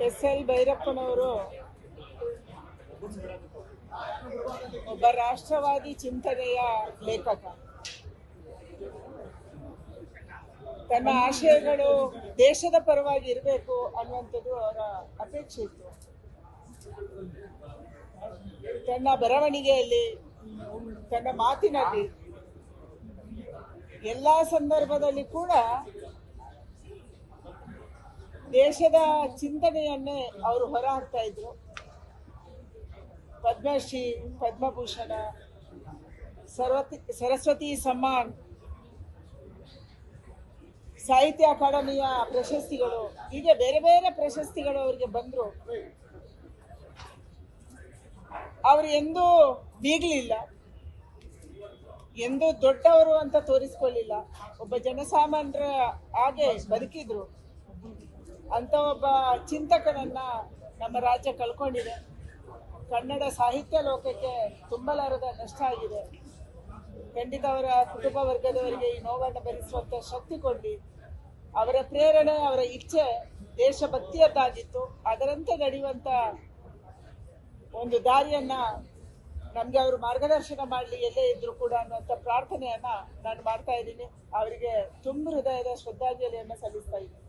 SL. ಭೈರಪ್ಪನವರು ಒಬ್ಬ ರಾಷ್ಟ್ರವಾದಿ ಚಿಂತನೆಯ ಲೇಖಕ. ತನ್ನ ಆಶಯಗಳು ದೇಶದ ಪರವಾಗಿ ಇರಬೇಕು ಅನ್ನುವಂಥದ್ದು ಅವರ ಅಪೇಕ್ಷೆ ಇತ್ತು. ತನ್ನ ಬರವಣಿಗೆಯಲ್ಲಿ, ತನ್ನ ಮಾತಿನಲ್ಲಿ, ಎಲ್ಲ ಸಂದರ್ಭದಲ್ಲಿ ಕೂಡ ದೇಶದ ಚಿಂತನೆಯನ್ನೇ ಅವರು ಹೊರಹಾಕ್ತಾ ಇದ್ರು. ಪದ್ಮಶ್ರೀ, ಪದ್ಮಭೂಷಣ, ಸರಸ್ವತಿ ಸಮ್ಮಾನ್, ಸಾಹಿತ್ಯ ಅಕಾಡೆಮಿಯ ಪ್ರಶಸ್ತಿಗಳು, ಹೀಗೆ ಬೇರೆ ಬೇರೆ ಪ್ರಶಸ್ತಿಗಳು ಅವರಿಗೆ ಬಂದ್ರು. ಅವರು ಎಂದೂ ಬೀಗಲಿಲ್ಲ, ಎಂದೂ ದೊಡ್ಡವರು ಅಂತ ತೋರಿಸ್ಕೊಳ್ಳಿಲ್ಲ. ಒಬ್ಬ ಜನಸಾಮಾನ್ಯರ ಹಾಗೆ ಬದುಕಿದ್ರು. ಅಂತ ಒಬ್ಬ ಚಿಂತಕನನ್ನ ನಮ್ಮ ರಾಜ್ಯ ಕಳ್ಕೊಂಡಿದೆ. ಕನ್ನಡ ಸಾಹಿತ್ಯ ಲೋಕಕ್ಕೆ ತುಂಬಲಾರದ ನಷ್ಟ ಆಗಿದೆ. ಖಂಡಿತ ಅವರ ಕುಟುಂಬ ವರ್ಗದವರಿಗೆ ಈ ನೋವನ್ನು ಭರಿಸುವಂತ ಶಕ್ತಿ ಕೊಡಿ. ಅವರ ಪ್ರೇರಣೆ, ಅವರ ಇಚ್ಛೆ ದೇಶಭಕ್ತಿಯದ್ದಾಗಿತ್ತು. ಅದರಂತೆ ನಡೆಯುವಂತ ಒಂದು ದಾರಿಯನ್ನ ನಮ್ಗೆ ಅವರು ಮಾರ್ಗದರ್ಶನ ಮಾಡಲಿ, ಎಲ್ಲೇ ಇದ್ರು ಕೂಡ ಅನ್ನುವಂಥ ಪ್ರಾರ್ಥನೆಯನ್ನ ನಾನು ಮಾಡ್ತಾ ಇದ್ದೀನಿ. ಅವರಿಗೆ ತುಂಬ ಹೃದಯದ ಶ್ರದ್ಧಾಂಜಲಿಯನ್ನ ಸಲ್ಲಿಸ್ತಾ ಇದ್ದೀನಿ.